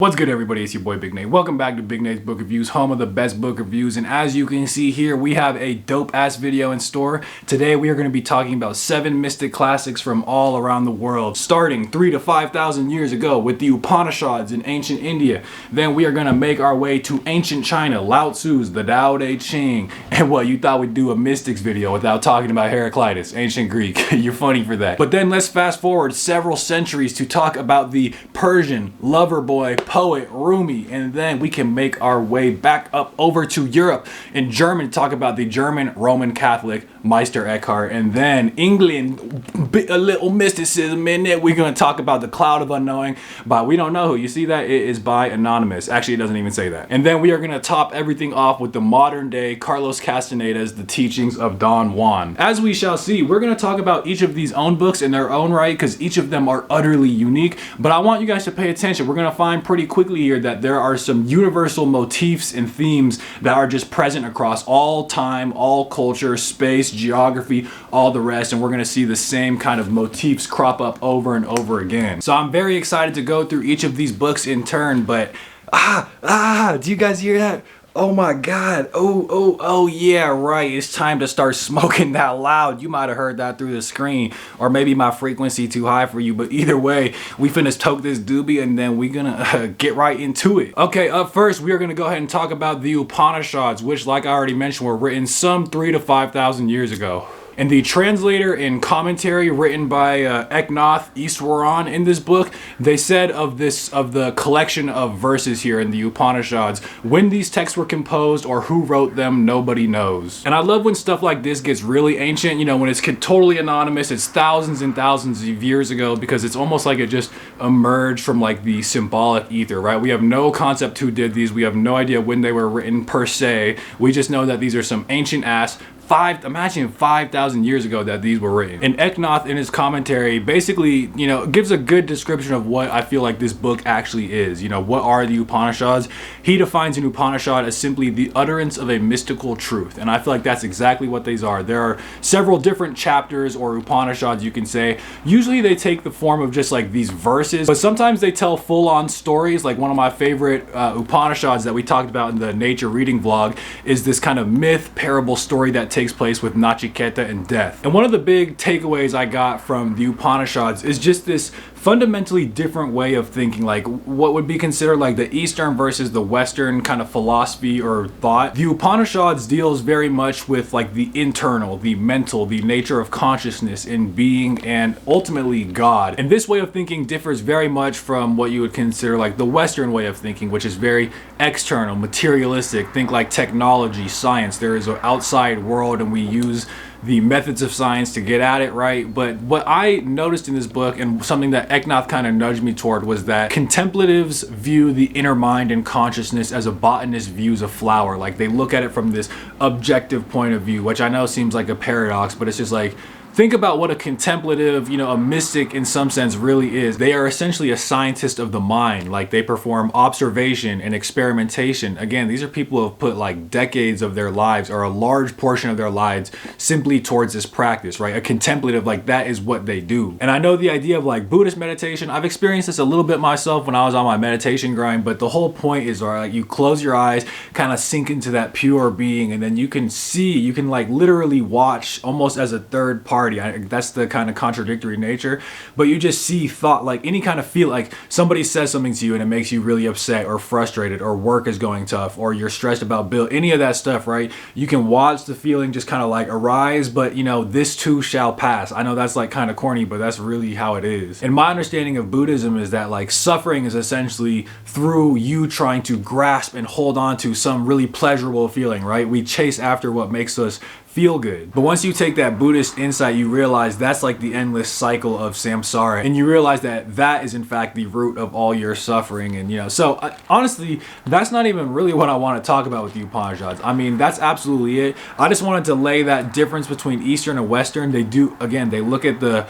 What's good, everybody? It's your boy Big Nate. Welcome back to Big Nate's Book Reviews, home of the best book reviews. And as you can see here, we have a dope ass video in store. Today we are going to be talking about 7 mystic classics from all around the world, starting 3,000 to 5,000 years ago with the Upanishads in ancient India. Then we are going to make our way to ancient China, Lao Tzu's the Tao Te Ching. And what, you thought we'd do a mystics video without talking about HERCLITUS, ancient Greek. You're funny for that. But then let's fast forward several centuries to talk about the Persian lover boy poet RUMI, and then we can make our way back up over to Europe in German to talk about the German Roman Catholic MEISTER ECKHART, and then England, a little mysticism in it. We're going to talk about the Cloud of Unknowing by we don't know who. You see that? It is by Anonymous. Actually, it doesn't even say that. And then we are going to top everything off with the modern day Carlos Castaneda's The Teachings of Don Juan. As we shall see, we're going to talk about each of these own books in their own right because each of them are utterly unique, but I want you guys to pay attention. We're going to find pretty quickly here that there are some universal motifs and themes that are just present across all time, all culture, space, geography, all the rest, and we're going to see the same kind of motifs crop up over and over again. So I'm very excited to go through each of these books in turn, but do you guys hear that? Oh my God. Oh yeah, right. It's time to start smoking that loud. You might have heard that through the screen, or maybe my frequency too high for you, but either way, we finna toke this doobie and then we gonna get right into it. Okay, up first, we are gonna go ahead and talk about the Upanishads, which, like I already mentioned, were written some 3,000 to 5,000 years ago. And the translator and commentary written by ECKHART in this book, they said of the collection of verses here in the Upanishads, when these texts were composed or who wrote them, nobody knows. And I love when stuff like this gets really ancient, you know, when it's totally anonymous, it's thousands and thousands of years ago, because it's almost like it just emerged from like the symbolic ether, right? We have no concept who did these. We have no idea when they were written per se. We just know that these are some ancient ass imagine 5,000 years ago that these were written. And ECKHART in his commentary basically, you know, gives a good description of what I feel like this book actually is. You know, what are the Upanishads? He defines an Upanishad as simply the utterance of a mystical truth. And I feel like that's exactly what these are. There are several different chapters or Upanishads, you can say. Usually they take the form of just like these verses, but sometimes they tell full-on stories. Like one of my favorite Upanishads that we talked about in the nature reading vlog is this kind of myth parable story that takes place with Nachiketa and death. And one of the big takeaways I got from the Upanishads is just this fundamentally different way of thinking, like what would be considered like the Eastern versus the Western kind of philosophy or thought. The Upanishads deals very much with like the internal, the mental, the nature of consciousness and being, and ultimately God. And this way of thinking differs very much from what you would consider like the Western way of thinking, which is very external, materialistic. Think like technology, science. There is an outside world and we use the methods of science to get at it, right? But what I noticed in this book, and something that ECKHART kind of nudged me toward, was that contemplatives view the inner mind and consciousness as a botanist views a flower. Like they look at it from this objective point of view, which I know seems like a paradox, but it's just like, think about what a contemplative, you know, a mystic in some sense really is. They are essentially a scientist of the mind. Like they perform observation and experimentation. Again, these are people who have put like decades of their lives or a large portion of their lives simply towards this practice, right? A contemplative, like that is what they do. And I know the idea of like Buddhist meditation, I've experienced this a little bit myself when I was on my meditation grind, but the whole point is, all right, like you close your eyes, kind of sink into that pure being, and then you can see, you can like literally watch almost as a third party. That's the kind of contradictory nature, but you just see thought, like any kind of feel, like somebody says something to you and it makes you really upset or frustrated, or work is going tough, or you're stressed about bill, any of that stuff, right? You can watch the feeling just kind of like arise, but you know, this too shall pass. I know that's like kind of corny, but that's really how it is. And my understanding of Buddhism is that like suffering is essentially through you trying to grasp and hold on to some really pleasurable feeling, right? We chase after what makes us feel good. But once you take that Buddhist insight, you realize that's like the endless cycle of samsara, and you realize that that is in fact the root of all your suffering. And you know, so honestly, that's not even really what I want to talk about with the Upanishads. I mean, that's absolutely it. I just wanted to lay that difference between Eastern and Western. They do, again, they look at the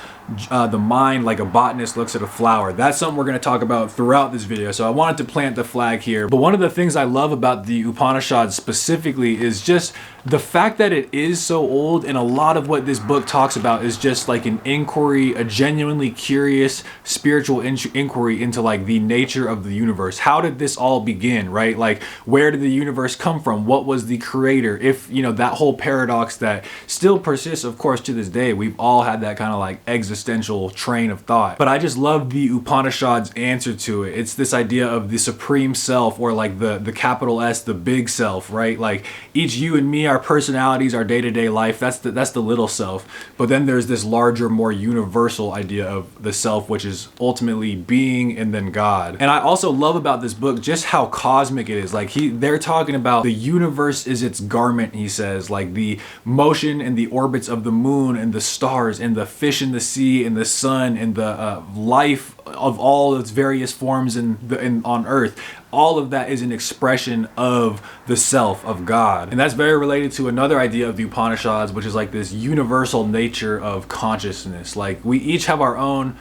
the mind like a botanist looks at a flower. That's something we're going to talk about throughout this video. So I wanted to plant the flag here. But one of the things I love about the Upanishads specifically is just the fact that it is so old, and a lot of what this book talks about is just like an inquiry, a genuinely curious spiritual inquiry into like the nature of the universe. How did this all begin, right? Like, where did the universe come from? What was the creator? If, you know, that whole paradox that still persists, of course, to this day. We've all had that kind of like existential train of thought. But I just love the Upanishads' answer to it. It's this idea of the supreme self, or like the capital S, the big self, right? Like, each you and me, our personalities, our day-to-day life, that's the little self. But then there's this larger, more universal idea of the self, which is ultimately being and then God. And I also love about this book just how cosmic it is. Like, they're talking about the universe is its garment, he says, like the motion and the orbits of the moon and the stars and the fish in the sea and the sun and the life of all its various forms on earth. All of that is an expression of the self, of God. And that's very related to another idea of the Upanishads, which is like this universal nature of consciousness. Like, we each have our own,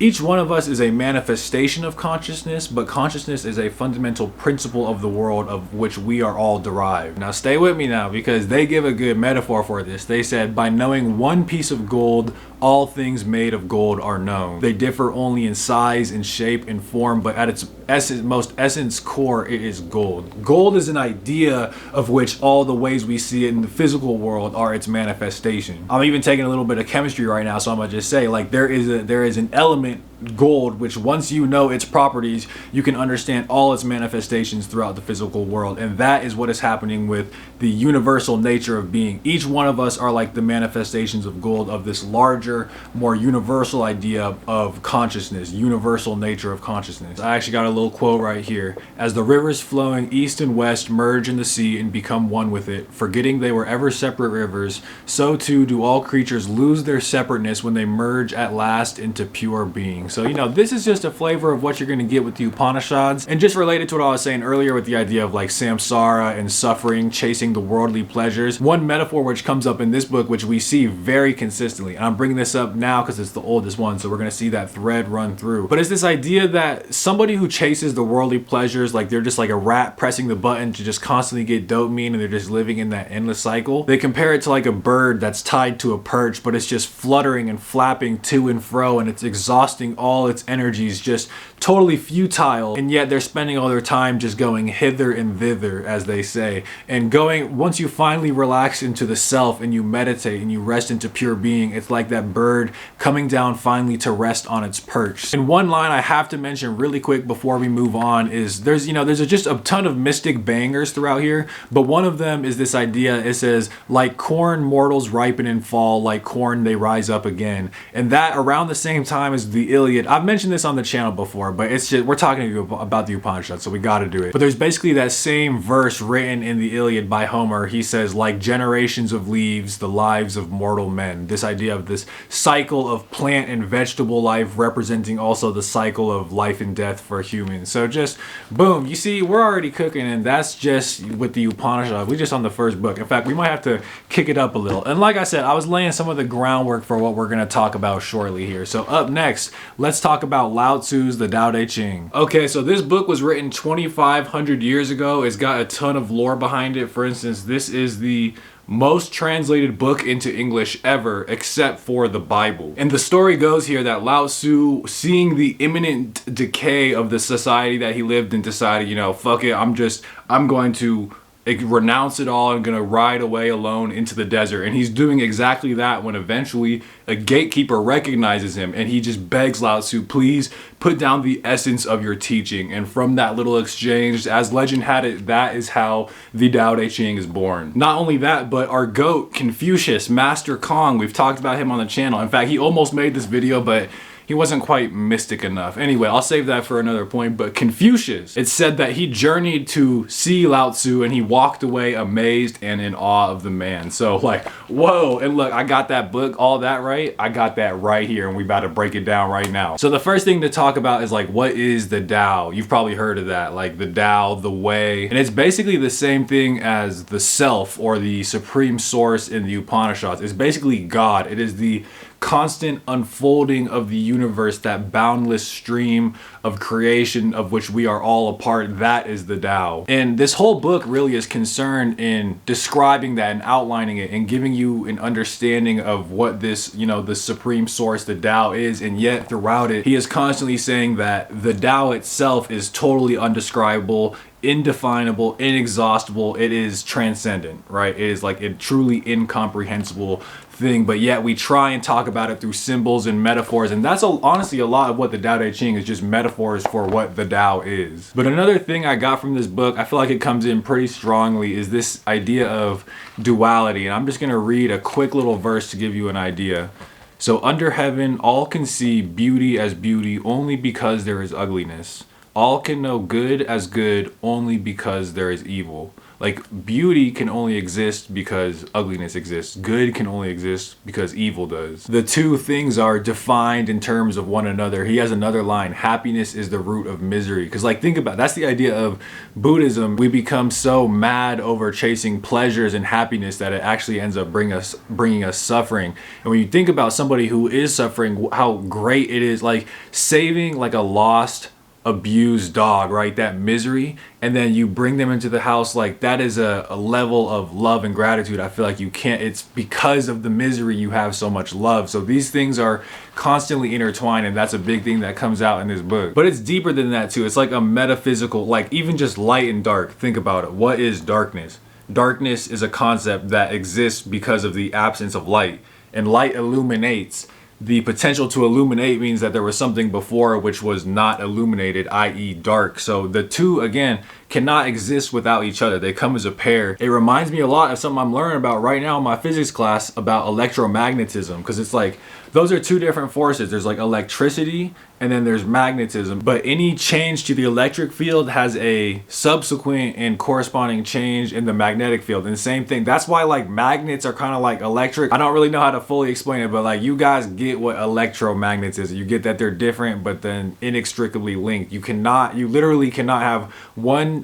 each one of us is a manifestation of consciousness, but consciousness is a fundamental principle of the world of which we are all derived. Now stay with me now, because they give a good metaphor for this. They said, by knowing one piece of gold, all things made of gold are known. They differ only in size and shape and form, but at its most essence core, it is gold. Gold is an idea of which all the ways we see it in the physical world are its manifestation. I'm even taking a little bit of chemistry right now, so I'm gonna just say, like, there is an element, gold, which once you know its properties, you can understand all its manifestations throughout the physical world. And that is what is happening with the universal nature of being. Each one of us are like the manifestations of gold, of this larger, more universal idea of consciousness, universal nature of consciousness. I actually got a little quote right here. As the rivers flowing east and west merge in the sea and become one with it, forgetting they were ever separate rivers, so too do all creatures lose their separateness when they merge at last into pure being. So, you know, this is just a flavor of what you're going to get with the Upanishads. And just related to what I was saying earlier with the idea of like samsara and suffering, chasing the worldly pleasures, one metaphor which comes up in this book, which we see very consistently, and I'm bringing this up now because it's the oldest one, so we're going to see that thread run through. But it's this idea that somebody who chases the worldly pleasures, like they're just like a rat pressing the button to just constantly get dopamine, and they're just living in that endless cycle. They compare it to like a bird that's tied to a perch, but it's just fluttering and flapping to and fro, and it's exhausting all its energies, just totally futile, and yet they're spending all their time just going hither and thither, as they say, and going, once you finally relax into the self and you meditate and you rest into pure being, it's like that bird coming down finally to rest on its perch. And one line I have to mention really quick before we move on is there's just a ton of mystic bangers throughout here, but one of them is this idea. It says, like corn mortals ripen and fall, like corn they rise up again. And that around the same time as the Iliad. I've mentioned this on the channel before, but it's just, we're talking about the Upanishads, so we got to do it. But there's basically that same verse written in the Iliad by Homer. He says, like generations of leaves, the lives of mortal men. This idea of this cycle of plant and vegetable life representing also the cycle of life and death for humans. So just boom, you see, we're already cooking, and that's just with the Upanishads. We're just on the first book. In fact, we might have to kick it up a little. And like I said, I was laying some of the groundwork for what we're going to talk about shortly here. So up next, let's talk about Lao Tzu's The Tao Te Ching. Okay, so this book was written 2,500 years ago. It's got a ton of lore behind it. For instance, this is the most translated book into English ever, except for the Bible. And the story goes here that Lao Tzu, seeing the imminent decay of the society that he lived in, decided, you know, fuck it, I'm going to renounce it all. I'm gonna ride away alone into the desert. And he's doing exactly that when eventually a gatekeeper recognizes him, and he just begs Lao Tzu, please put down the essence of your teaching. And from that little exchange, as legend had it, that is how the Tao Te Ching is born. Not only that, but our GOAT, Confucius, Master Kong, we've talked about him on the channel. In fact, he almost made this video, but he wasn't quite mystic enough. Anyway, I'll save that for another point. But Confucius, it said that he journeyed to see Lao Tzu, and he walked away amazed and in awe of the man. So like, whoa, and look, I got that book, all that right? I got that right here, and we about to break it down right now. So the first thing to talk about is like, what is the Tao? You've probably heard of that, like the Tao, the way. And it's basically the same thing as the self or the supreme source in the Upanishads. It's basically God. It is the constant unfolding of the universe, that boundless stream of creation of which we are all a part. That is the Tao. And this whole book really is concerned in describing that and outlining it and giving you an understanding of what this, you know, the supreme source, the Tao is. And yet throughout it, he is constantly saying that the Tao itself is totally undescribable, indefinable, inexhaustible. It is transcendent, right? It is like a truly incomprehensible thing, but yet we try and talk about it through symbols and metaphors, and that's honestly a lot of what the Tao Te Ching is, just metaphors for what the Tao is. But another thing I got from this book, I feel like it comes in pretty strongly, is this idea of duality, and I'm just going to read a quick little verse to give you an idea. So, under heaven, all can see beauty as beauty only because there is ugliness. All can know good as good only because there is evil. Like, beauty can only exist because ugliness exists. Good can only exist because evil does. The two things are defined in terms of one another. He has another line, happiness is the root of misery. Because, like, think about it. That's the idea of Buddhism. We become so mad over chasing pleasures and happiness that it actually ends up bringing us suffering. And when you think about somebody who is suffering, how great it is, like saving like a lost, abused dog, right? That misery, and then you bring them into the house, like that is a level of love and gratitude. I feel like you can't, it's because of the misery you have so much love. So these things are constantly intertwined, and that's a big thing that comes out in this book. But it's deeper than that too. It's like a metaphysical, like even just light and dark. Think about it. What is darkness? Darkness is a concept that exists because of the absence of light, and light illuminates. The potential to illuminate means that there was something before which was not illuminated, i.e. dark. So the two, again, cannot exist without each other. They come as a pair. It reminds me a lot of something I'm learning about right now in my physics class about electromagnetism, because it's like those are two different forces. There's like electricity and then there's magnetism, but any change to the electric field has a subsequent and corresponding change in the magnetic field. And the same thing, that's why like magnets are kind of like electric. I don't really know how to fully explain it, but like you guys get what electromagnets is. You get that they're different but then inextricably linked. You literally cannot have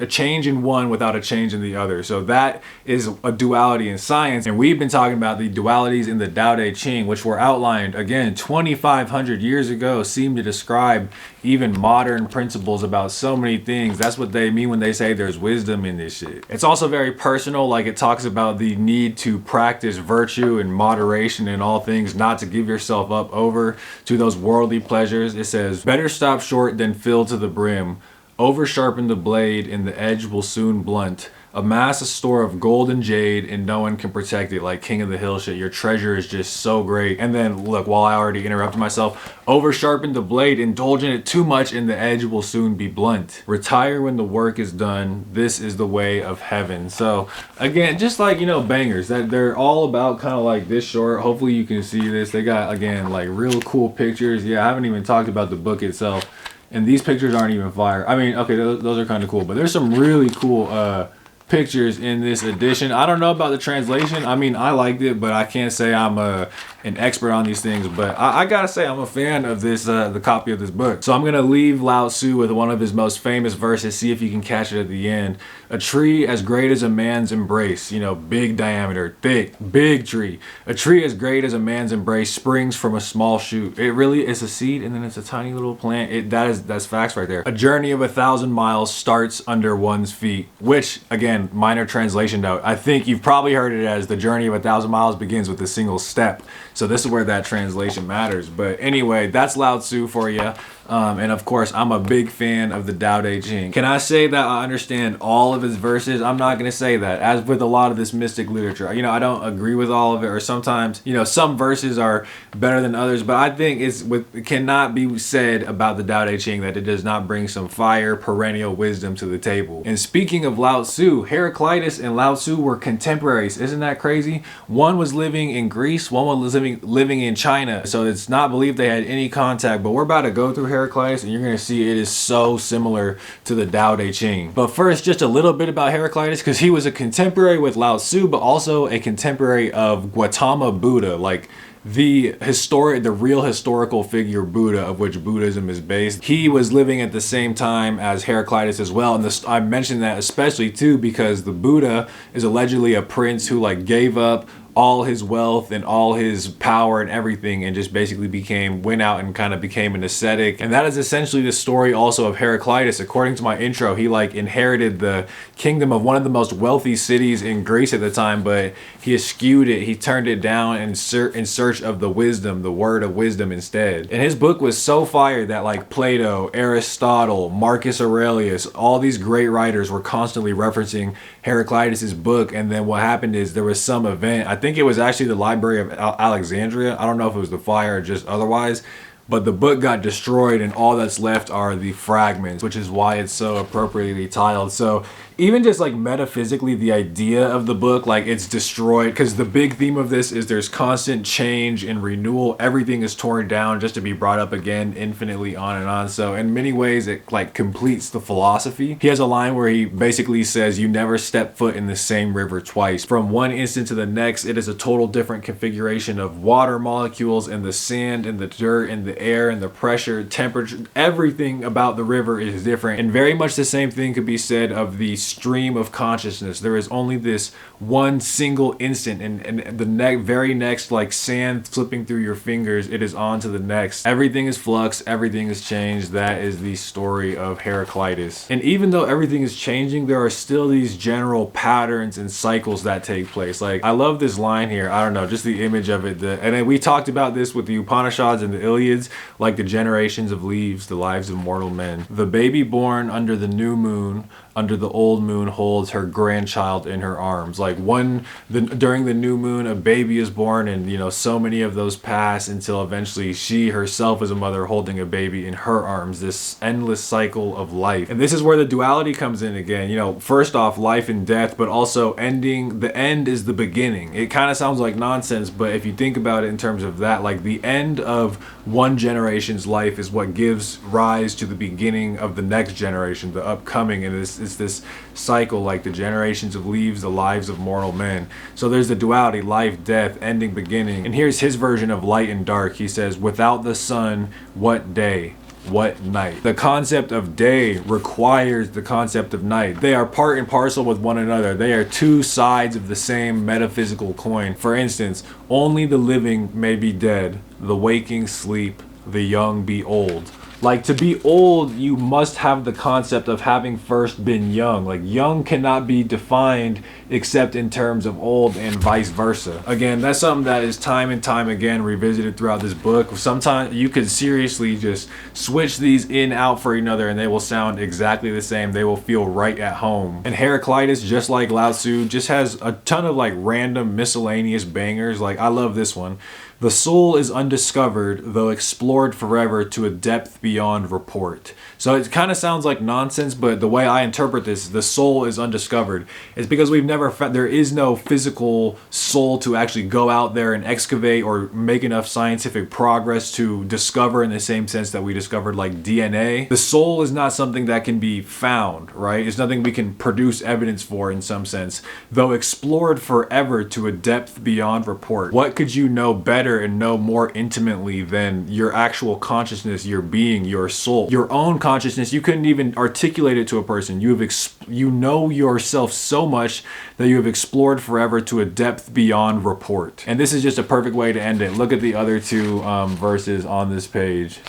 a change in one without a change in the other. So that is a duality in science, and we've been talking about the dualities in the Tao Te Ching, which were outlined again 2,500 years ago, seem to describe even modern principles about so many things. That's what they mean when they say there's wisdom in this shit. It's also very personal, like it talks about the need to practice virtue and moderation in all things, not to give yourself up over to those worldly pleasures. It says, better stop short than fill to the brim. Over sharpen the blade and the edge will soon blunt. Amass a store of gold and jade and no one can protect it, like King of the Hill shit. Your treasure is just so great. And then look, while I already interrupted myself, over sharpen the blade, indulge in it too much and the edge will soon be blunt. Retire when the work is done. This is the way of heaven. So again, just like, you know, bangers that they're all about kind of like this short. Hopefully you can see this. They got, again, like real cool pictures. Yeah, I haven't even talked about the book itself. And these pictures aren't even fire. I mean, okay, those are kind of cool, but there's some really cool pictures in this edition. I don't know about the translation. I mean, I liked it, but I can't say I'm an expert on these things. But I gotta say, I'm a fan of this, the copy of this book. So I'm gonna leave Lao Tzu with one of his most famous verses. See if you can catch it at the end. A tree as great as a man's embrace. You know, big diameter, thick, big tree. A tree as great as a man's embrace springs from a small shoot. It really is a seed, and then it's a tiny little plant. That's facts right there. A journey of 1,000 miles starts under one's feet. Which, again, minor translation note, I think you've probably heard it as the journey of 1,000 miles begins with a single step. So this is where that translation matters. But anyway, that's Lao Tzu for you. And of course, I'm a big fan of the Tao Te Ching. Can I say that I understand all of his verses? I'm not going to say that. As with a lot of this mystic literature, you know, I don't agree with all of it, or sometimes, you know, some verses are better than others, but I think it cannot be said about the Tao Te Ching that it does not bring some fire, perennial wisdom to the table. And speaking of Lao Tzu, Heraclitus and Lao Tzu were contemporaries. Isn't that crazy? One was living in Greece, one was living in China. So it's not believed they had any contact, but we're about to go through Heraclitus and you're going to see it is so similar to the Tao Te Ching. But first, just a little bit about Heraclitus, because he was a contemporary with Lao Tzu, but also a contemporary of Gautama Buddha, like the real historical figure Buddha, of which Buddhism is based. He was living at the same time as Heraclitus as well, and I mentioned that especially too because the Buddha is allegedly a prince who like gave up all his wealth and all his power and everything, and just basically went out and kind of became an ascetic. And that is essentially the story also of Heraclitus. According to my intro, he like inherited the kingdom of one of the most wealthy cities in Greece at the time, but he eschewed it. He turned it down in search of the wisdom, the word of wisdom instead. And his book was so fire that like Plato, Aristotle, Marcus Aurelius, all these great writers were constantly referencing Heraclitus's book. And then what happened is there was some event, I think it was actually the Library of Alexandria. I don't know if it was the fire or just otherwise, but the book got destroyed and all that's left are the fragments, which is why it's so appropriately titled. So even just like metaphysically, the idea of the book, like it's destroyed, because the big theme of this is there's constant change and renewal. Everything is torn down just to be brought up again infinitely, on and on. So in many ways it like completes the philosophy. He has a line where he basically says, you never step foot in the same river twice. From one instant to the next, it is a total different configuration of water molecules and the sand and the dirt and the air and the pressure, temperature. Everything about the river is different, and very much the same thing could be said of the stream of consciousness. There is only this one single instant, and the very next, like sand slipping through your fingers, it is on to the next. Everything is flux, everything is changed. That is the story of Heraclitus. And even though everything is changing, there are still these general patterns and cycles that take place. Like, I love this line here. I don't know, just the image of it. And then we talked about this with the Upanishads and the Iliads, like the generations of leaves, the lives of mortal men. The baby born under the new moon, under the old moon, holds her grandchild in her arms. Like during the new moon, a baby is born, and you know, so many of those pass until eventually she herself is a mother holding a baby in her arms. This endless cycle of life. And this is where the duality comes in again. You know, first off, life and death, but also ending. The end is the beginning. It kind of sounds like nonsense, but if you think about it in terms of that, like the end of one generation's life is what gives rise to the beginning of the next generation, the upcoming. And it's this cycle, like the generations of leaves, the lives of mortal men. So there's the duality, life, death, ending, beginning. And here's his version of light and dark. He says, without the sun, what day? What night? The concept of day requires the concept of night. They are part and parcel with one another. They are two sides of the same metaphysical coin. For instance, only the living may be dead, the waking sleep, the young be old. Like, to be old, you must have the concept of having first been young. Like, young cannot be defined except in terms of old, and vice versa. Again, that's something that is time and time again revisited throughout this book. Sometimes you could seriously just switch these in out for another and they will sound exactly the same. They will feel right at home. And Heraclitus, just like Lao Tzu, just has a ton of like random miscellaneous bangers. Like, I love this one. The soul is undiscovered, though explored forever to a depth beyond report. So it kind of sounds like nonsense, but the way I interpret this, the soul is undiscovered, is because we've never found, there is no physical soul to actually go out there and excavate or make enough scientific progress to discover, in the same sense that we discovered like DNA. The soul is not something that can be found, right? It's nothing we can produce evidence for in some sense, though explored forever to a depth beyond report. What could you know better and know more intimately than your actual consciousness, your being, your soul, your own consciousness? You couldn't even articulate it to a person. You know yourself so much that you have explored forever to a depth beyond report. And this is just a perfect way to end it. Look at the other two verses on this page.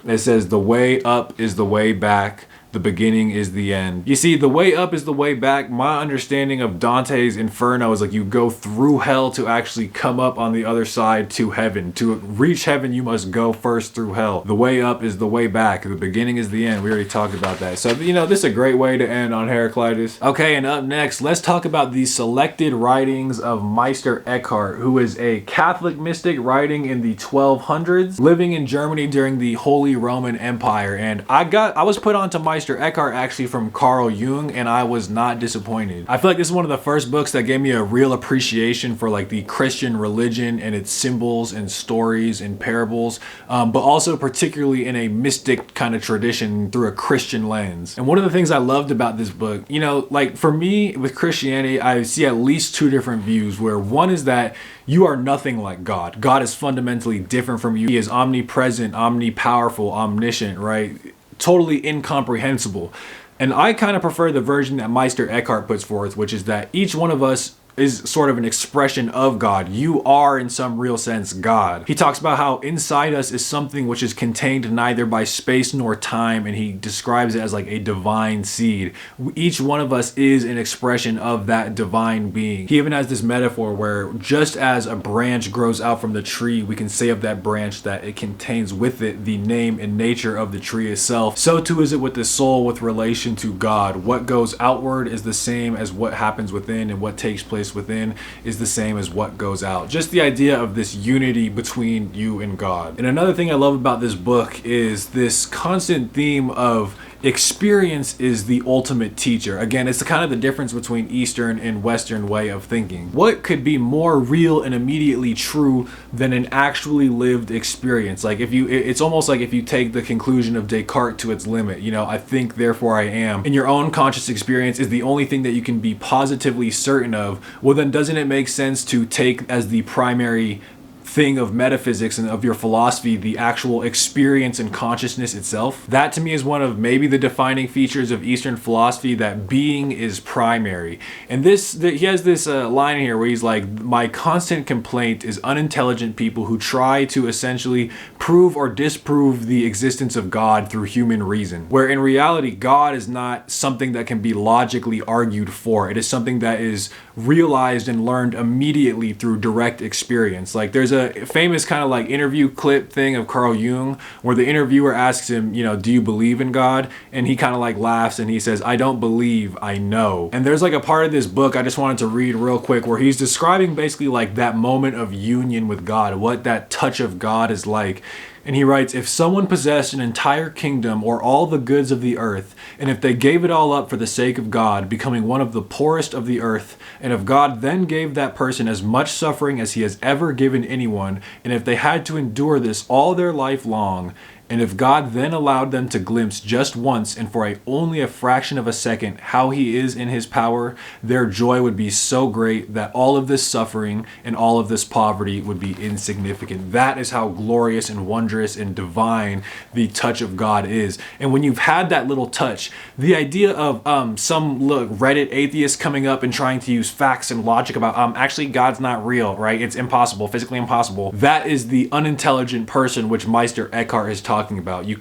It says, the way up is the way back. The beginning is the end. You see, the way up is the way back. My understanding of Dante's Inferno is like you go through hell to actually come up on the other side to heaven. To reach heaven, you must go first through hell. The way up is the way back. The beginning is the end. We already talked about that. So, you know, this is a great way to end on Heraclitus. Okay, and up next, let's talk about the selected writings of Meister Eckhart, who is a Catholic mystic writing in the 1200s, living in Germany during the Holy Roman Empire. And I was put onto Meister Eckhart actually from Carl Jung, and I was not disappointed. I feel like this is one of the first books that gave me a real appreciation for like the Christian religion and its symbols and stories and parables, but also particularly in a mystic kind of tradition through a Christian lens. And one of the things I loved about this book, you know, like for me with Christianity, I see at least two different views, where one is that you are nothing like God. God is fundamentally different from you. He is omnipresent, omnipowerful, omniscient, right? Totally incomprehensible. And I kind of prefer the version that Meister Eckhart puts forth, which is that each one of us is sort of an expression of God. You are in some real sense God. He talks about how inside us is something which is contained neither by space nor time, and he describes it as like a divine seed. Each one of us is an expression of that divine being. He even has this metaphor where just as a branch grows out from the tree, we can say of that branch that it contains with it the name and nature of the tree itself. So too is it with the soul with relation to God. What goes outward is the same as what happens within, and what takes place within is the same as what goes out. Just the idea of this unity between you and God. And another thing I love about this book is this constant theme of experience is the ultimate teacher. Again, it's kind of the difference between Eastern and Western way of thinking. What could be more real and immediately true than an actually lived experience? Like it's almost like if you take the conclusion of Descartes to its limit, you know, I think therefore I am, and your own conscious experience is the only thing that you can be positively certain of, well then doesn't it make sense to take as the primary thing of metaphysics and of your philosophy the actual experience and consciousness itself? That to me is one of maybe the defining features of Eastern philosophy, that being is primary. And he has this line here where he's like, my constant complaint is unintelligent people who try to essentially prove or disprove the existence of God through human reason, where in reality God is not something that can be logically argued for. It is something that is realized and learned immediately through direct experience. Like there's a famous kind of like interview clip thing of Carl Jung where the interviewer asks him, you know, do you believe in God? And he kind of like laughs and he says, I don't believe, I know. And there's like a part of this book I just wanted to read real quick where he's describing basically like that moment of union with God, what that touch of God is like. And he writes, if someone possessed an entire kingdom or all the goods of the earth, and if they gave it all up for the sake of God, becoming one of the poorest of the earth, and if God then gave that person as much suffering as he has ever given anyone, and if they had to endure this all their life long, and if God then allowed them to glimpse just once and for only a fraction of a second how he is in his power, their joy would be so great that all of this suffering and all of this poverty would be insignificant. That is how glorious and wondrous and divine the touch of God is. And when you've had that little touch, the idea of some Reddit atheist coming up and trying to use facts and logic about actually God's not real, right? It's impossible, physically impossible. That is the unintelligent person which Meister Eckhart is talking about. You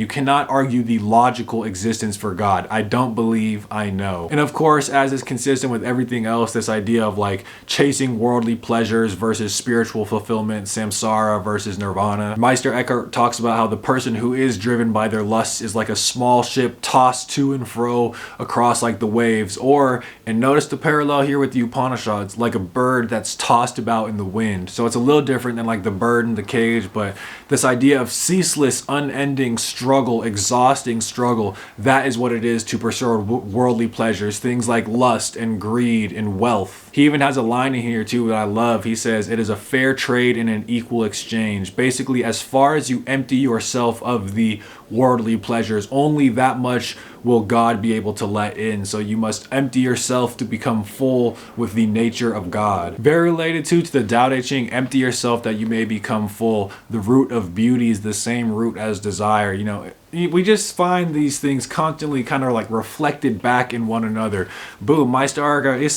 cannot argue the logical existence for God. I don't believe, I know. And of course, as is consistent with everything else, this idea of like chasing worldly pleasures versus spiritual fulfillment, samsara versus nirvana. Meister Eckhart talks about how the person who is driven by their lusts is like a small ship tossed to and fro across like the waves, or, and notice the parallel here with the Upanishads, like a bird that's tossed about in the wind. So it's a little different than like the bird in the cage, but this idea of ceaseless, unending struggle, exhausting struggle, that is what it is to pursue worldly pleasures, things like lust and greed and wealth. He even has a line in here too that I love. He says, it is a fair trade and an equal exchange. Basically, as far as you empty yourself of the worldly pleasures, only that much will God be able to let in. So you must empty yourself to become full with the nature of God. Very related to the Tao Te Ching, empty yourself that you may become full. The root of beauty is the same root as desire. You know, we just find these things constantly kind of like reflected back in one another. Boom, Meister Eckhart, it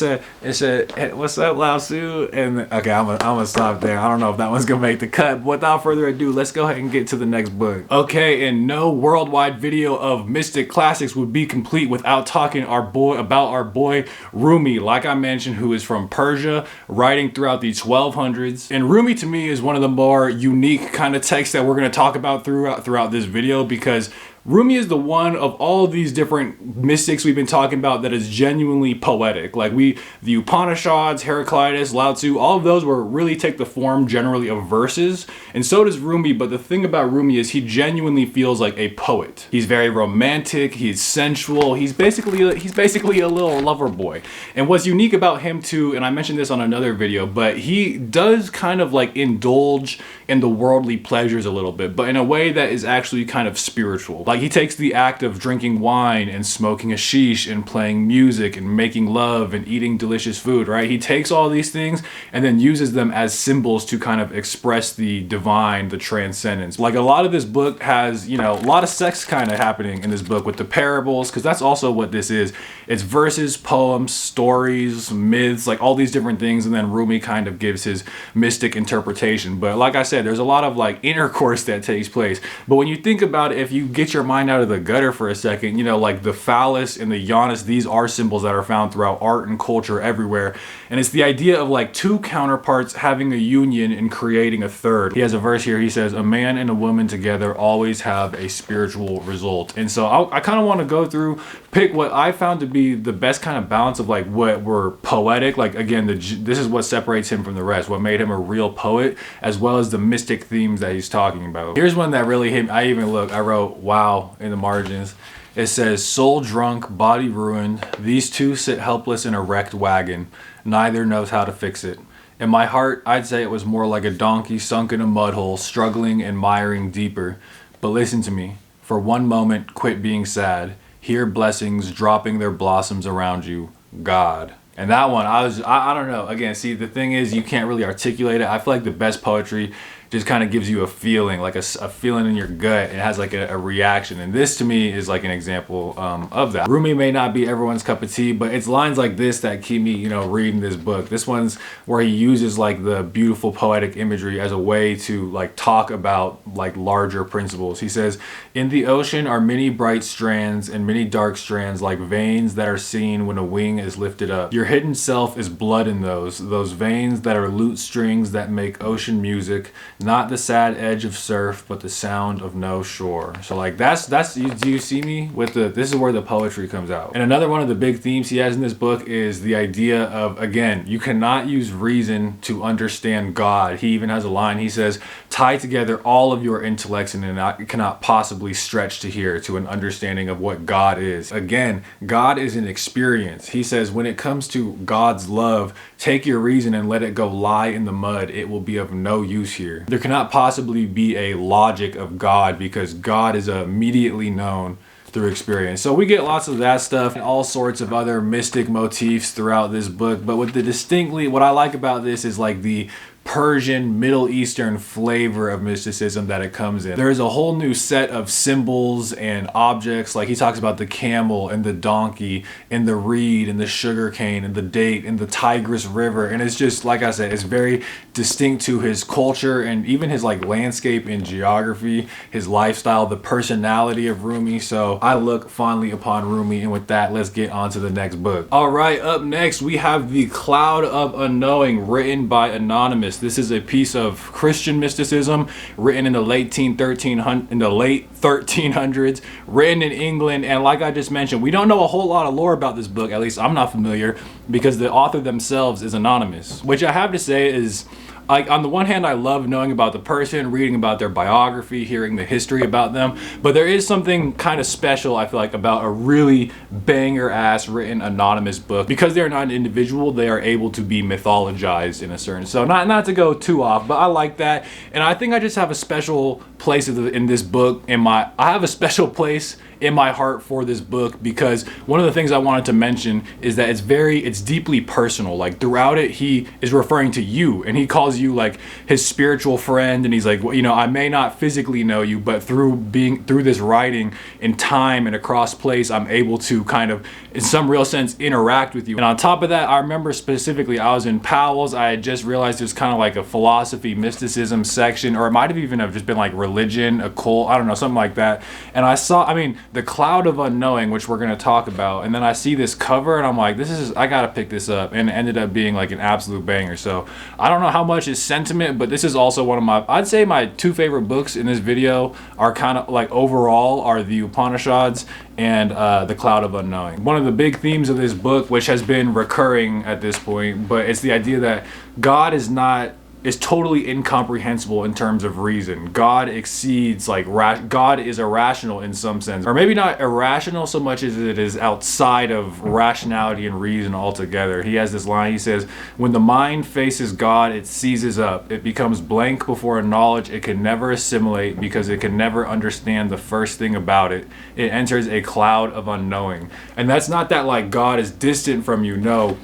said, hey, what's up, Lao Tzu? And okay, I'm gonna stop there. I don't know if that one's gonna make the cut. But without further ado, let's go ahead and get to the next book. Okay, and no worldwide video of mystic classics would be complete without talking about our boy Rumi, like I mentioned, who is from Persia, writing throughout the 1200s. And Rumi to me is one of the more unique kind of texts that we're gonna talk about throughout this video, because Rumi is the one of all these different mystics we've been talking about that is genuinely poetic. Like the Upanishads, Heraclitus, Lao Tzu, all of those were really take the form generally of verses, and so does Rumi. But the thing about Rumi is he genuinely feels like a poet. He's very romantic, he's sensual, he's basically a little lover boy. And what's unique about him too, and I mentioned this on another video, but he does kind of like indulge in the worldly pleasures a little bit, but in a way that is actually kind of spiritual. Like, he takes the act of drinking wine and smoking a sheesh and playing music and making love and eating delicious food, right? He takes all these things and then uses them as symbols to kind of express the divine, the transcendence. Like, a lot of this book has, you know, a lot of sex kind of happening in this book with the parables, because that's also what this is. It's verses, poems, stories, myths, like all these different things, and then Rumi kind of gives his mystic interpretation. But like I said, there's a lot of like intercourse that takes place. But when you think about it, if you get your mind out of the gutter for a second, you know, like the phallus and the Janus, these are symbols that are found throughout art and culture everywhere. And it's the idea of like two counterparts having a union and creating a third. He has a verse here, he says, a man and a woman together always have a spiritual result. And so I kind of want to go through, pick what I found to be the best kind of balance of like what were poetic, like again, this is what separates him from the rest, what made him a real poet, as well as the mystic themes that he's talking about. Here's one that really hit me. I wrote wow in the margins. It says, soul drunk, body ruined, these two sit helpless in a wrecked wagon, neither knows how to fix it. In my heart, I'd say it was more like a donkey sunk in a mud hole, struggling and miring deeper. But listen to me, for one moment, quit being sad. Hear blessings dropping their blossoms around you, God. And that one, I don't know. Again, see, the thing is, you can't really articulate it. I feel like the best poetry just kind of gives you a feeling, like a feeling in your gut. It has like a reaction. And this to me is like an example of that. Rumi may not be everyone's cup of tea, but it's lines like this that keep me, you know, reading this book. This one's where he uses like the beautiful poetic imagery as a way to like talk about like larger principles. He says, in the ocean are many bright strands and many dark strands like veins that are seen when a wing is lifted up. Your hidden self is blood in those veins that are lute strings that make ocean music. Not the sad edge of surf, but the sound of no shore. So like that's do you see me with this is where the poetry comes out. And another one of the big themes he has in this book is the idea of, again, you cannot use reason to understand God. He even has a line, he says, tie together all of your intellects and it cannot possibly stretch to here to an understanding of what God is. Again, God is an experience. He says, when it comes to God's love, take your reason and let it go lie in the mud. It will be of no use here. There cannot possibly be a logic of God because God is immediately known through experience. So we get lots of that stuff and all sorts of other mystic motifs throughout this book. But what I like about this is like the Persian, Middle Eastern flavor of mysticism that it comes in. There's a whole new set of symbols and objects. Like he talks about the camel and the donkey and the reed and the sugar cane and the date and the Tigris River. And it's just, like I said, it's very distinct to his culture and even his like landscape and geography, his lifestyle, the personality of Rumi. So I look fondly upon Rumi, and with that, let's get on to the next book. All right, up next we have The Cloud of Unknowing, written by Anonymous. This is a piece of Christian mysticism written in the late 1300s, written in England. And like I just mentioned, we don't know a whole lot of lore about this book. At least I'm not familiar, because the author themselves is anonymous, which I have to say is, like, on the one hand, I love knowing about the person, reading about their biography, hearing the history about them, but there is something kind of special, I feel like, about a really banger-ass written anonymous book. Because they're not an individual, they are able to be mythologized in a certain, so not to go too off, but I like that. And I think I just have a special place in this book, I have a special place in my heart for this book, because one of the things I wanted to mention is that it's deeply personal. Like throughout it, he is referring to you, and he calls you like his spiritual friend, and he's like, well, you know, I may not physically know you, but through this writing in time and across place, I'm able to kind of, in some real sense, interact with you. And on top of that, I remember specifically, I was in Powell's, I had just realized there's kind of like a philosophy, mysticism section, or it might have even just been like religion, occult, I don't know, something like that. And I saw, The Cloud of Unknowing, which we're going to talk about, and then I see this cover and I'm like, I gotta pick this up, and it ended up being like an absolute banger. So I don't know how much is sentiment, but this is also one of I'd say my two favorite books in this video are kind of like overall are the Upanishads and The Cloud of Unknowing. One of the big themes of this book, which has been recurring at this point, but it's the idea that God is not is totally incomprehensible in terms of reason. God exceeds, like, God is irrational in some sense, or maybe not irrational so much as it is outside of rationality and reason altogether. He has this line, he says, when the mind faces God, it seizes up. It becomes blank before a knowledge it can never assimilate because it can never understand the first thing about it. It enters a cloud of unknowing. And that's not that, like, God is distant from you. No,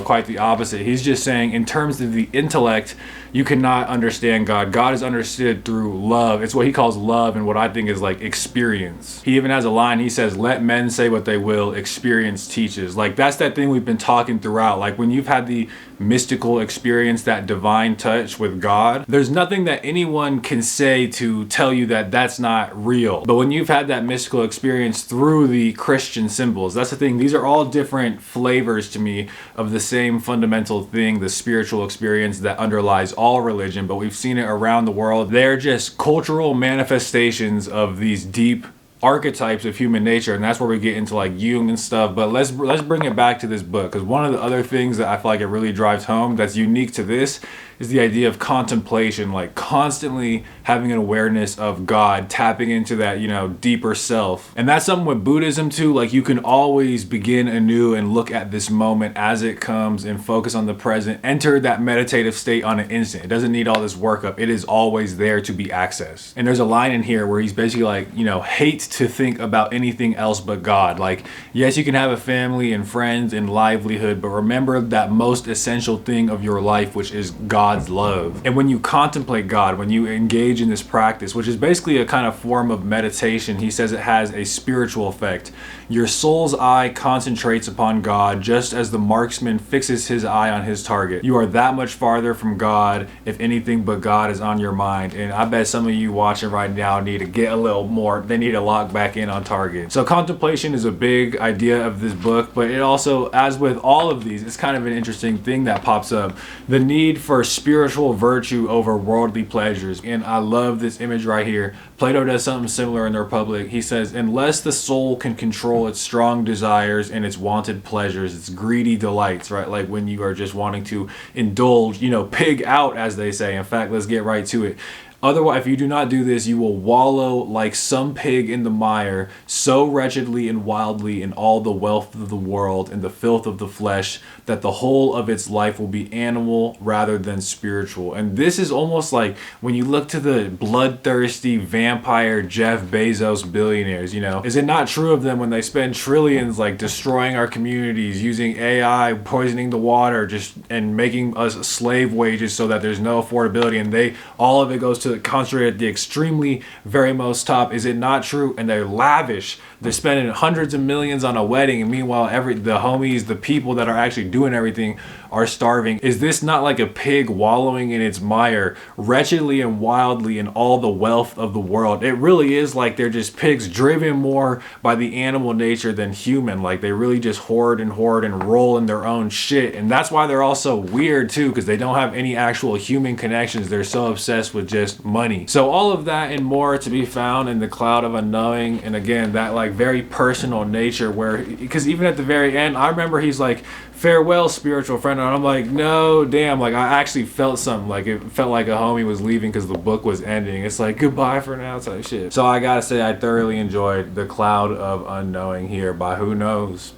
quite the opposite. He's just saying in terms of the intellect, you cannot understand God. God is understood through love. It's what he calls love and what I think is like experience. He even has a line, he says, let men say what they will, experience teaches. Like, that's that thing we've been talking throughout. Like, when you've had the mystical experience, that divine touch with God, there's nothing that anyone can say to tell you that that's not real. But when you've had that mystical experience through the Christian symbols, that's the thing. These are all different flavors to me of the same fundamental thing, the spiritual experience that underlies all religion, but we've seen it around the world. They're just cultural manifestations of these deep archetypes of human nature, and that's where we get into like Jung and stuff. But let's bring it back to this book, because one of the other things that I feel like it really drives home that's unique to this is the idea of contemplation, like constantly having an awareness of God, tapping into that, you know, deeper self. And that's something with Buddhism too. Like, you can always begin anew and look at this moment as it comes and focus on the present, enter that meditative state on an instant. It doesn't need all this workup. It is always there to be accessed. And there's a line in here where he's basically like, you know, hate to think about anything else but God. Like, yes, you can have a family and friends and livelihood, but remember that most essential thing of your life, which is God's love. And when you contemplate God, when you engage in this practice, which is basically a kind of form of meditation, he says it has a spiritual effect. Your soul's eye concentrates upon God just as the marksman fixes his eye on his target. You are that much farther from God if anything but God is on your mind. And I bet some of you watching right now need to get a little more, they need to lock back in on target. So contemplation is a big idea of this book, but it also, as with all of these, it's kind of an interesting thing that pops up. The need for spiritual virtue over worldly pleasures. And I love this image right here. Plato does something similar in the Republic. He says, unless the soul can control its strong desires and its wanted pleasures, its greedy delights, right? Like when you are just wanting to indulge, you know, pig out, as they say. In fact, let's get right to it. Otherwise, if you do not do this, you will wallow like some pig in the mire, so wretchedly and wildly in all the wealth of the world and the filth of the flesh, that the whole of its life will be animal rather than spiritual. And this is almost like when you look to the bloodthirsty vampire Jeff Bezos billionaires, you know, is it not true of them when they spend trillions like destroying our communities, using AI, poisoning the water, just and making us slave wages so that there's no affordability, and all of it goes to concentrate at the extremely very most top? Is it not true? And they're lavish. They're spending hundreds of millions on a wedding, and meanwhile the homies, the people that are actually doing everything, are starving. Is this not like a pig wallowing in its mire, wretchedly and wildly in all the wealth of the world? It really is like they're just pigs driven more by the animal nature than human. Like, they really just hoard and roll in their own shit. And that's why they're all so weird too, because they don't have any actual human connections. They're so obsessed with just money. So all of that and more to be found in the Cloud of Unknowing. And again, that like very personal nature, where, because even at the very end, I remember he's like, farewell, spiritual friend. And I'm like, no, damn, like I actually felt something. Like, it felt like a homie was leaving because the book was ending. It's like, goodbye for now type shit. So I gotta say, I thoroughly enjoyed the Cloud of Unknowing here by who knows,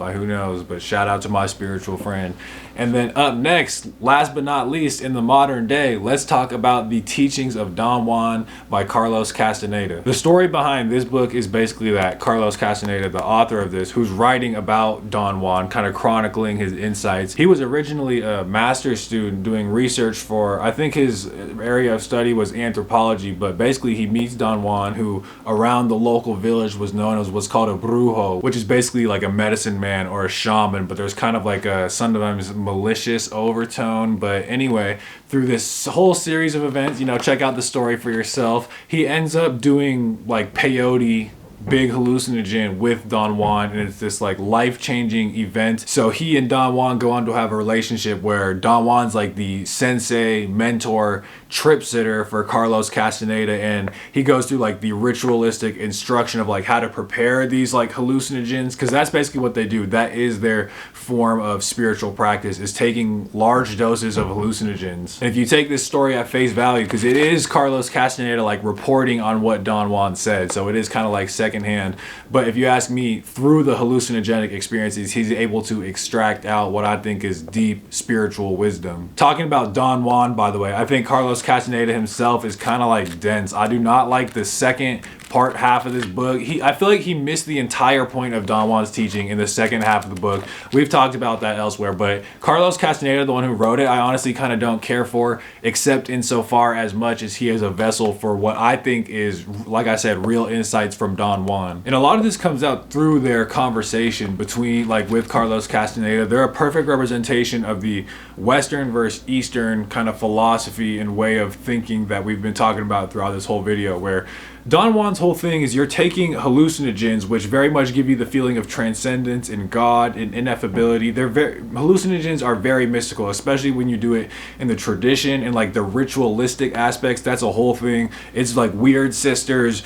but shout out to my spiritual friend. And then up next, last but not least, in the modern day, let's talk about the teachings of Don Juan by Carlos Castaneda. The story behind this book is basically that Carlos Castaneda, the author of this, who's writing about Don Juan, kind of chronicling his insights. He was originally a master's student doing research for, I think his area of study was anthropology, but basically he meets Don Juan, who around the local village was known as what's called a brujo, which is basically like a medicine man or a shaman, but there's kind of like a sometimes malicious overtone. But anyway, through this whole series of events, you know, check out the story for yourself. He ends up doing like peyote big hallucinogen with Don Juan, and it's this like life-changing event. So he and Don Juan go on to have a relationship where Don Juan's like the sensei, mentor, trip sitter for Carlos Castaneda, and he goes through like the ritualistic instruction of like how to prepare these like hallucinogens, because that's basically what they do. That is their form of spiritual practice, is taking large doses of hallucinogens. And if you take this story at face value, because it is Carlos Castaneda like reporting on what Don Juan said, so it is kind of like secondhand, but if you ask me, through the hallucinogenic experiences, he's able to extract out what I think is deep spiritual wisdom. Talking about Don Juan, by the way, I think Carlos Castaneda himself is kind of like dense. I do not like the second part half of this book. I feel like he missed the entire point of Don Juan's teaching in the second half of the book. We've talked about that elsewhere, but Carlos Castaneda, the one who wrote it, I honestly kind of don't care for, except insofar as much as he is a vessel for what I think is, like I said, real insights from Don Juan. And a lot of this comes out through their conversation between, like, with Carlos Castaneda. They're a perfect representation of the Western versus Eastern kind of philosophy and way of thinking that we've been talking about throughout this whole video, where Don Juan's whole thing is you're taking hallucinogens, which very much give you the feeling of transcendence and God and ineffability. Hallucinogens are very mystical, especially when you do it in the tradition and like the ritualistic aspects. That's a whole thing. It's like weird sisters.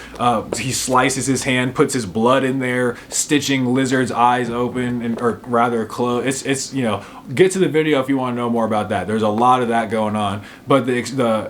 He slices his hand, puts his blood in there, stitching lizards' eyes open, or rather closed. It's you know, get to the video if you want to know more about that. There's a lot of that going on, but the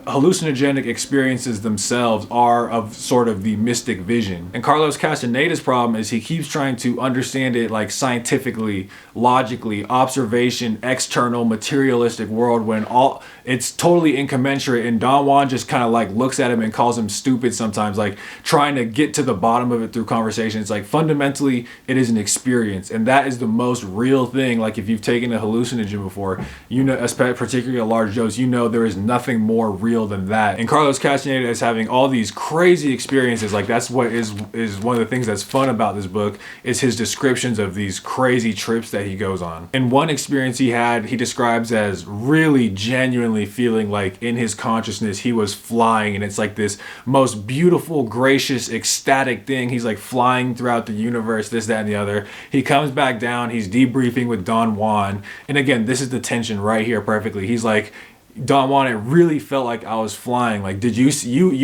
hallucinogenic experiences themselves are of sort of the mystic vision. And Carlos Castaneda's problem is he keeps trying to understand it like scientifically, logically, observation, external, materialistic world, when all it's totally incommensurate. And Don Juan just kind of like looks at him and calls him stupid sometimes, like trying to get to the bottom of it through conversation. It's like fundamentally it is an experience, and that is the most real thing. Like if you've taken a hallucinogen before, you know, particularly a large dose, you know there is nothing more real than that. And Carlos Castaneda is having all these crazy experiences. Like that's what is one of the things that's fun about this book, is his descriptions of these crazy trips that he goes on. And one experience he had, he describes as really genuinely feeling like in his consciousness he was flying, and it's like this most beautiful, gracious, ecstatic thing. He's like flying throughout the universe, this, that, and the other. He comes back down, he's debriefing with Don Juan, and again, this is the tension right here perfectly. He's like, Don Juan, it really felt like I was flying. Like, did you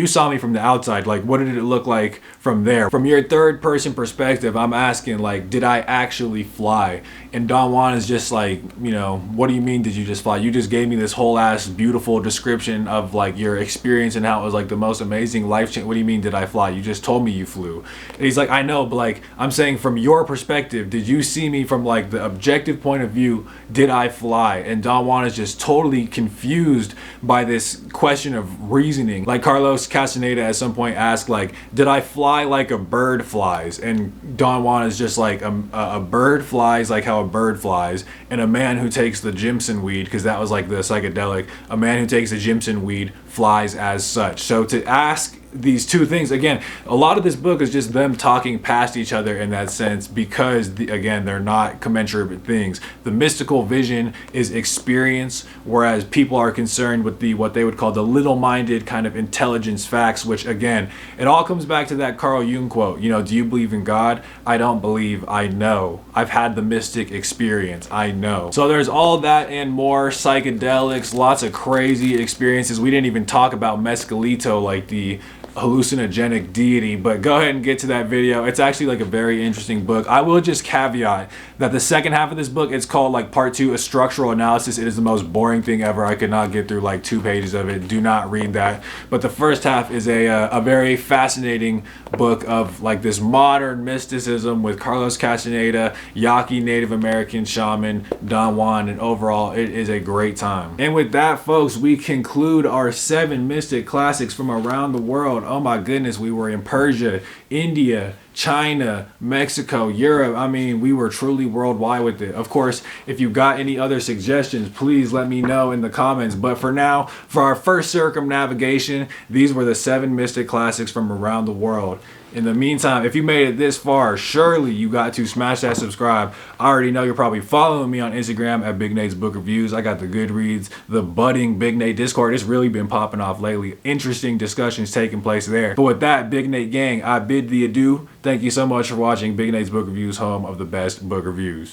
saw me from the outside? Like, what did it look like from there? From your third person perspective, I'm asking, like, did I actually fly? And Don Juan is just like, you know, what do you mean did you just fly? You just gave me this whole ass beautiful description of like your experience and how it was like the most amazing life change. What do you mean did I fly? You just told me you flew. And he's like, I know, but like I'm saying from your perspective, did you see me from like the objective point of view? Did I fly? And Don Juan is just totally confused by this question of reasoning. Like Carlos Castaneda at some point asked, like, did I fly like a bird flies? And Don Juan is just like, a bird flies like how a bird flies, and a man who takes the Jimson weed, because that was like the psychedelic, a man who takes the Jimson weed flies as such. So to ask these two things, again, a lot of this book is just them talking past each other in that sense, because again, they're not commensurate things. The mystical vision is experience, whereas people are concerned with what they would call the little-minded kind of intelligence facts, which again, it all comes back to that Carl Jung quote, you know, do you believe in God? I don't believe, I know. I've had the mystic experience, I know. So there's all that and more, psychedelics, lots of crazy experiences. We didn't even talk about mescalito, like the hallucinogenic deity, but go ahead and get to that video. It's actually like a very interesting book. I will just caveat that the second half of this book, it's called like part 2, a structural analysis. It is the most boring thing ever. I could not get through like 2 pages of it. Do not read that. But the first half is a very fascinating book of like this modern mysticism with Carlos Castaneda, Yaqui Native American shaman, Don Juan, and overall it is a great time. And with that, folks, we conclude our 7 mystic classics from around the world. Oh my goodness, we were in Persia, India, China, Mexico, Europe. I mean, we were truly worldwide with it. Of course, if you got any other suggestions, please let me know in the comments. But for now, for our first circumnavigation, these were the 7 mystic classics from around the world. In the meantime, if you made it this far, surely you got to smash that subscribe. I already know you're probably following me on Instagram at Big Nate's Book Reviews. I got the Goodreads, the budding Big Nate Discord. It's really been popping off lately. Interesting discussions taking place there. But with that, Big Nate gang, I bid thee adieu. Thank you so much for watching Big Nate's Book Reviews, home of the best book reviews.